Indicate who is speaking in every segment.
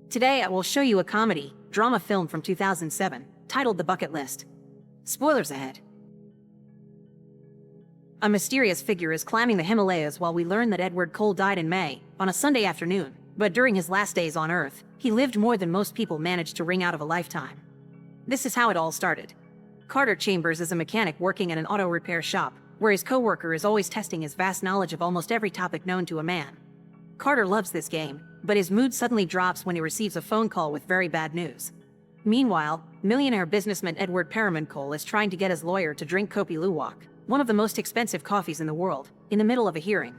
Speaker 1: Today I will show you a comedy, drama film from 2007, titled The Bucket List. Spoilers ahead. A mysterious figure is climbing the Himalayas while we learn that Edward Cole died in May, on a Sunday afternoon, but during his last days on Earth, he lived more than most people manage to wring out of a lifetime. This is how it all started. Carter Chambers is a mechanic working at an auto repair shop, where his coworker is always testing his vast knowledge of almost every topic known to a man. Carter loves this game, but his mood suddenly drops when he receives a phone call with very bad news. Meanwhile, millionaire businessman Edward Perriman Cole is trying to get his lawyer to drink Kopi Luwak, one of the most expensive coffees in the world, in the middle of a hearing.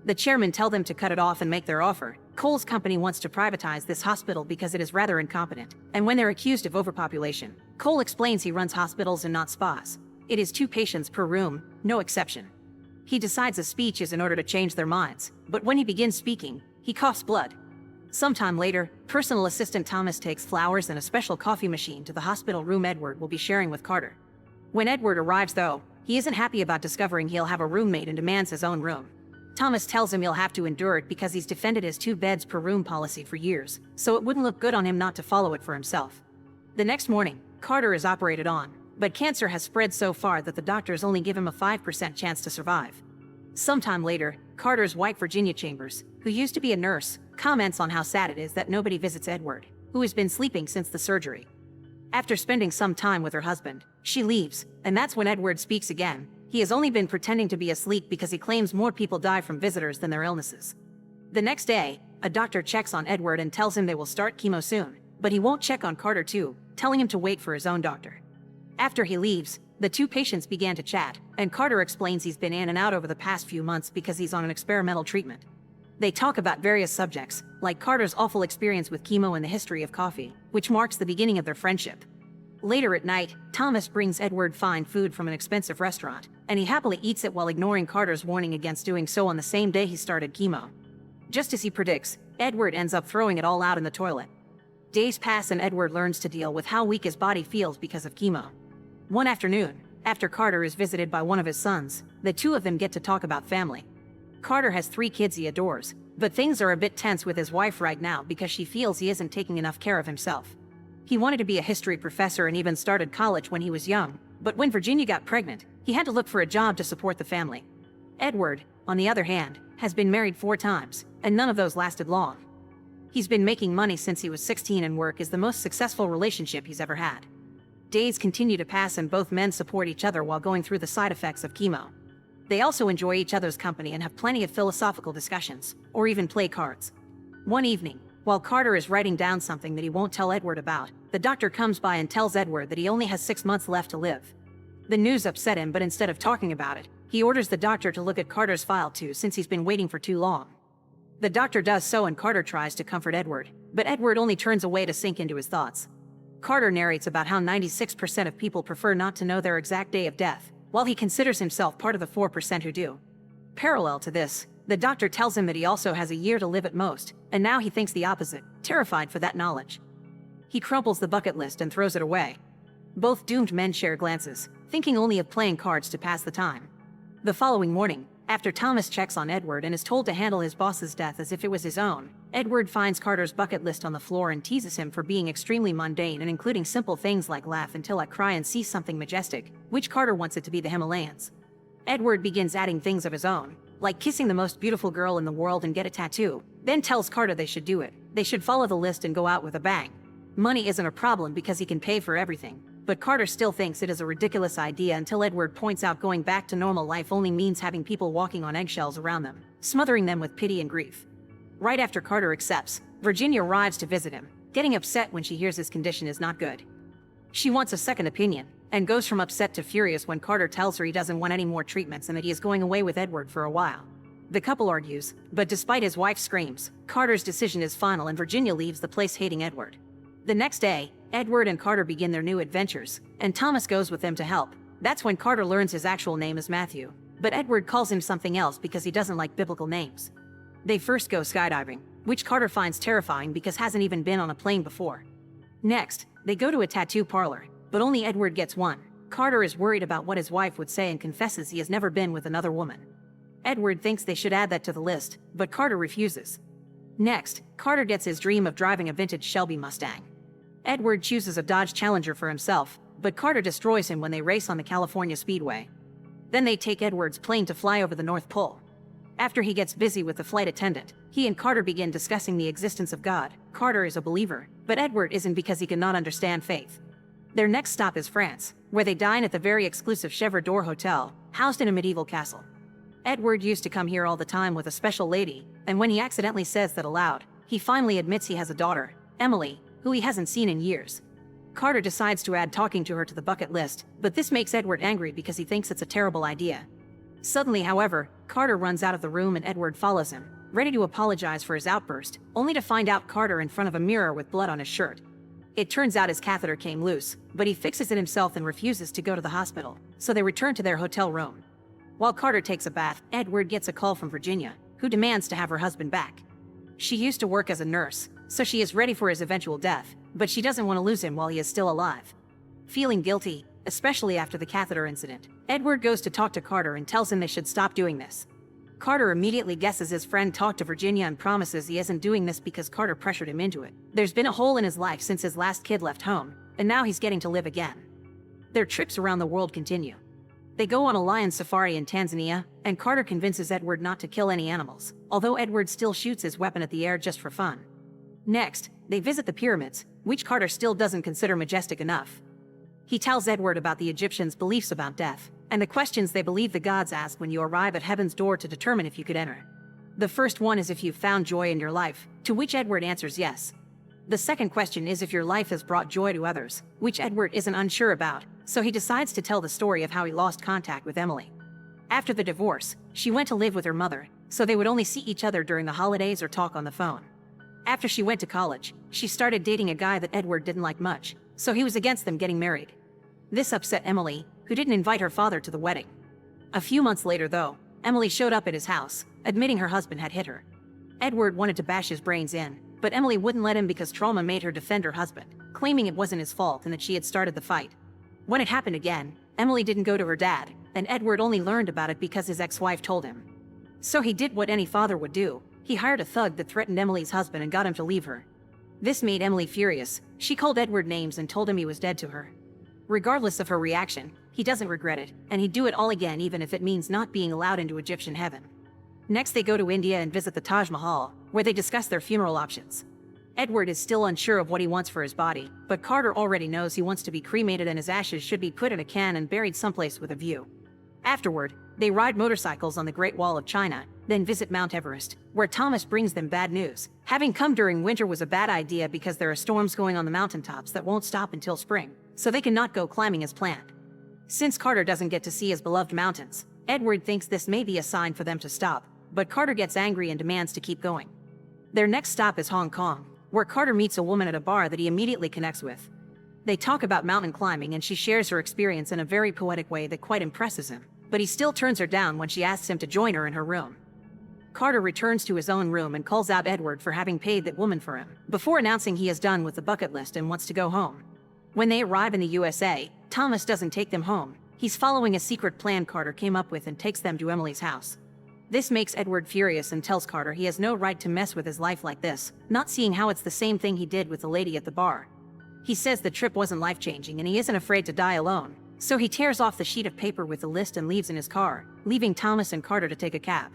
Speaker 1: The chairman tell them to cut it off and make their offer. Cole's company wants to privatize this hospital because it is rather incompetent, and when they're accused of overpopulation, Cole explains he runs hospitals and not spas. It is 2 patients per room, no exception. He decides a speech is in order to change their minds, but when he begins speaking, he coughs blood. Sometime later, personal assistant Thomas takes flowers and a special coffee machine to the hospital room Edward will be sharing with Carter. When Edward arrives though, he isn't happy about discovering he'll have a roommate and demands his own room. Thomas tells him he'll have to endure it because he's defended his 2 beds per room policy for years, so it wouldn't look good on him not to follow it for himself. The next morning, Carter is operated on, but cancer has spread so far that the doctors only give him a 5% chance to survive. Sometime later, Carter's wife Virginia Chambers, who used to be a nurse, comments on how sad it is that nobody visits Edward, who has been sleeping since the surgery. After spending some time with her husband, she leaves, and that's when Edward speaks again. He has only been pretending to be asleep because he claims more people die from visitors than their illnesses. The next day, a doctor checks on Edward and tells him they will start chemo soon, but he won't check on Carter too, telling him to wait for his own doctor. After he leaves, the 2 patients began to chat, and Carter explains he's been in and out over the past few months because he's on an experimental treatment. They talk about various subjects, like Carter's awful experience with chemo and the history of coffee, which marks the beginning of their friendship. Later at night, Thomas brings Edward fine food from an expensive restaurant, and he happily eats it while ignoring Carter's warning against doing so on the same day he started chemo. Just as he predicts, Edward ends up throwing it all out in the toilet. Days pass and Edward learns to deal with how weak his body feels because of chemo. One afternoon, after Carter is visited by one of his sons, the 2 of them get to talk about family. Carter has 3 kids he adores, but things are a bit tense with his wife right now because she feels he isn't taking enough care of himself. He wanted to be a history professor and even started college when he was young, but when Virginia got pregnant, he had to look for a job to support the family. Edward, on the other hand, has been married 4 times, and none of those lasted long. He's been making money since he was 16 and work is the most successful relationship he's ever had. Days continue to pass and both men support each other while going through the side effects of chemo. They also enjoy each other's company and have plenty of philosophical discussions, or even play cards. One evening, while Carter is writing down something that he won't tell Edward about, the doctor comes by and tells Edward that he only has 6 months left to live. The news upset him, but instead of talking about it, he orders the doctor to look at Carter's file too since he's been waiting for too long. The doctor does so and Carter tries to comfort Edward, but Edward only turns away to sink into his thoughts. Carter narrates about how 96% of people prefer not to know their exact day of death, while he considers himself part of the 4% who do. Parallel to this, the doctor tells him that he also has a year to live at most, and now he thinks the opposite, terrified for that knowledge. He crumples the bucket list and throws it away. Both doomed men share glances, thinking only of playing cards to pass the time. The following morning, after Thomas checks on Edward and is told to handle his boss's death as if it was his own, Edward finds Carter's bucket list on the floor and teases him for being extremely mundane and including simple things like laugh until I cry and see something majestic, which Carter wants it to be the Himalayas. Edward begins adding things of his own, like kissing the most beautiful girl in the world and get a tattoo, then tells Carter they should do it. They should follow the list and go out with a bang. Money isn't a problem because he can pay for everything, but Carter still thinks it is a ridiculous idea until Edward points out going back to normal life only means having people walking on eggshells around them, smothering them with pity and grief. Right after Carter accepts, Virginia arrives to visit him, getting upset when she hears his condition is not good. She wants a second opinion, and goes from upset to furious when Carter tells her he doesn't want any more treatments and that he is going away with Edward for a while. The couple argues, but despite his wife's screams, Carter's decision is final and Virginia leaves the place hating Edward. The next day, Edward and Carter begin their new adventures, and Thomas goes with them to help. That's when Carter learns his actual name is Matthew, but Edward calls him something else because he doesn't like biblical names. They first go skydiving, which Carter finds terrifying because hasn't even been on a plane before. Next, they go to a tattoo parlor, but only Edward gets one. Carter is worried about what his wife would say and confesses he has never been with another woman. Edward thinks they should add that to the list, but Carter refuses. Next, Carter gets his dream of driving a vintage Shelby Mustang. Edward chooses a Dodge Challenger for himself, but Carter destroys him when they race on the California Speedway. Then they take Edward's plane to fly over the North Pole. After he gets busy with the flight attendant, he and Carter begin discussing the existence of God. Carter is a believer, but Edward isn't because he cannot understand faith. Their next stop is France, where they dine at the very exclusive Chevre d'Or Hotel, housed in a medieval castle. Edward used to come here all the time with a special lady, and when he accidentally says that aloud, he finally admits he has a daughter, Emily, who he hasn't seen in years. Carter decides to add talking to her to the bucket list, but this makes Edward angry because he thinks it's a terrible idea. Suddenly, however, Carter runs out of the room and Edward follows him, ready to apologize for his outburst, only to find out Carter in front of a mirror with blood on his shirt. It turns out his catheter came loose, but he fixes it himself and refuses to go to the hospital, so they return to their hotel room. While Carter takes a bath, Edward gets a call from Virginia, who demands to have her husband back. She used to work as a nurse, so she is ready for his eventual death, but she doesn't want to lose him while he is still alive. Feeling guilty, especially after the catheter incident, Edward goes to talk to Carter and tells him they should stop doing this. Carter immediately guesses his friend talked to Virginia and promises he isn't doing this because Carter pressured him into it. There's been a hole in his life since his last kid left home, and now he's getting to live again. Their trips around the world continue. They go on a lion safari in Tanzania, and Carter convinces Edward not to kill any animals, although Edward still shoots his weapon at the air just for fun. Next, they visit the pyramids, which Carter still doesn't consider majestic enough. He tells Edward about the Egyptians' beliefs about death, and the questions they believe the gods ask when you arrive at heaven's door to determine if you could enter. The first one is if you've found joy in your life, to which Edward answers yes. The second question is if your life has brought joy to others, which Edward isn't unsure about, so he decides to tell the story of how he lost contact with Emily. After the divorce, she went to live with her mother, so they would only see each other during the holidays or talk on the phone. After she went to college, she started dating a guy that Edward didn't like much, so he was against them getting married. This upset Emily, who didn't invite her father to the wedding. A few months later, though, Emily showed up at his house, admitting her husband had hit her. Edward wanted to bash his brains in, but Emily wouldn't let him because trauma made her defend her husband, claiming it wasn't his fault and that she had started the fight. When it happened again, Emily didn't go to her dad, and Edward only learned about it because his ex-wife told him. So he did what any father would do. He hired a thug that threatened Emily's husband and got him to leave her. This made Emily furious. She called Edward names and told him he was dead to her. Regardless of her reaction, he doesn't regret it, and he'd do it all again even if it means not being allowed into Egyptian heaven. Next they go to India and visit the Taj Mahal, where they discuss their funeral options. Edward is still unsure of what he wants for his body, but Carter already knows he wants to be cremated and his ashes should be put in a can and buried someplace with a view. Afterward, they ride motorcycles on the Great Wall of China, then visit Mount Everest, where Thomas brings them bad news. Having come during winter was a bad idea because there are storms going on the mountaintops that won't stop until spring, so they cannot go climbing as planned. Since Carter doesn't get to see his beloved mountains, Edward thinks this may be a sign for them to stop, but Carter gets angry and demands to keep going. Their next stop is Hong Kong, where Carter meets a woman at a bar that he immediately connects with. They talk about mountain climbing and she shares her experience in a very poetic way that quite impresses him, but he still turns her down when she asks him to join her in her room. Carter returns to his own room and calls out Edward for having paid that woman for him, before announcing he is done with the bucket list and wants to go home. When they arrive in the USA, Thomas doesn't take them home. He's following a secret plan Carter came up with and takes them to Emily's house. This makes Edward furious and tells Carter he has no right to mess with his life like this, not seeing how it's the same thing he did with the lady at the bar. He says the trip wasn't life-changing and he isn't afraid to die alone, so he tears off the sheet of paper with the list and leaves in his car, leaving Thomas and Carter to take a cab.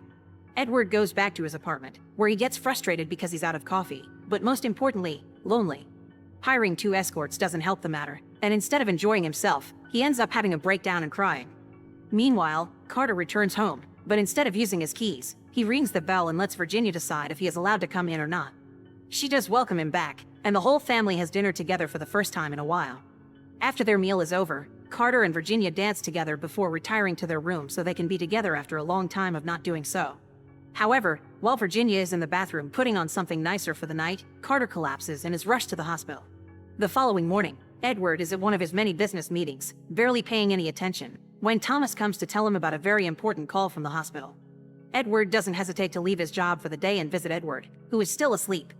Speaker 1: Edward goes back to his apartment, where he gets frustrated because he's out of coffee, but most importantly, lonely. Hiring 2 escorts doesn't help the matter, and instead of enjoying himself, he ends up having a breakdown and crying. Meanwhile, Carter returns home, but instead of using his keys, he rings the bell and lets Virginia decide if he is allowed to come in or not. She does welcome him back, and the whole family has dinner together for the first time in a while. After their meal is over, Carter and Virginia dance together before retiring to their room so they can be together after a long time of not doing so. However, while Virginia is in the bathroom putting on something nicer for the night, Carter collapses and is rushed to the hospital. The following morning, Edward is at one of his many business meetings, barely paying any attention, when Thomas comes to tell him about a very important call from the hospital. Edward doesn't hesitate to leave his job for the day and visit Edward, who is still asleep.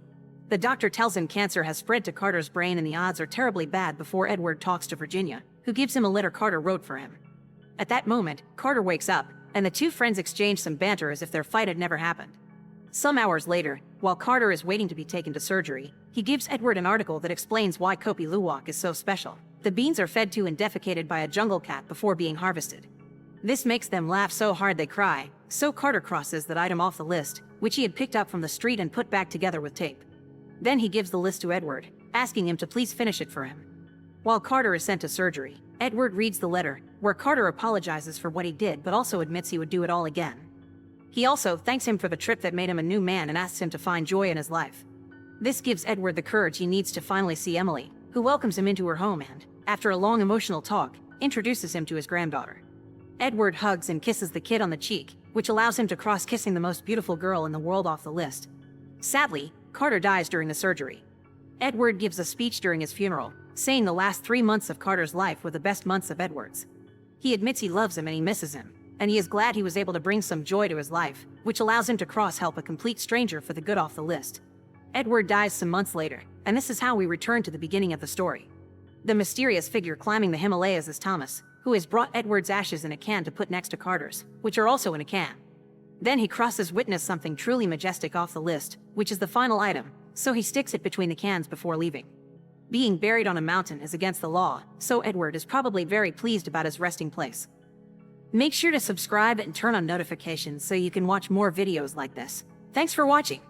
Speaker 1: The doctor tells him cancer has spread to Carter's brain and the odds are terribly bad before Edward talks to Virginia, who gives him a letter Carter wrote for him. At that moment, Carter wakes up, and the 2 friends exchange some banter as if their fight had never happened. Some hours later, while Carter is waiting to be taken to surgery, he gives Edward an article that explains why Kopi Luwak is so special. The beans are fed to and defecated by a jungle cat before being harvested. This makes them laugh so hard they cry, so Carter crosses that item off the list, which he had picked up from the street and put back together with tape. Then he gives the list to Edward, asking him to please finish it for him. While Carter is sent to surgery, Edward reads the letter, where Carter apologizes for what he did but also admits he would do it all again. He also thanks him for the trip that made him a new man and asks him to find joy in his life. This gives Edward the courage he needs to finally see Emily, who welcomes him into her home and, after a long emotional talk, introduces him to his granddaughter. Edward hugs and kisses the kid on the cheek, which allows him to cross kissing the most beautiful girl in the world off the list. Sadly, Carter dies during the surgery. Edward gives a speech during his funeral, saying the last 3 months of Carter's life were the best months of Edward's. He admits he loves him and he misses him, and he is glad he was able to bring some joy to his life, which allows him to help a complete stranger for the good off the list. Edward dies some months later, and this is how we return to the beginning of the story. The mysterious figure climbing the Himalayas is Thomas, who has brought Edward's ashes in a can to put next to Carter's, which are also in a can. Then he crosses witness something truly majestic off the list, which is the final item, so he sticks it between the cans before leaving. Being buried on a mountain is against the law, so Edward is probably very pleased about his resting place. Make sure to subscribe and turn on notifications so you can watch more videos like this. Thanks for watching.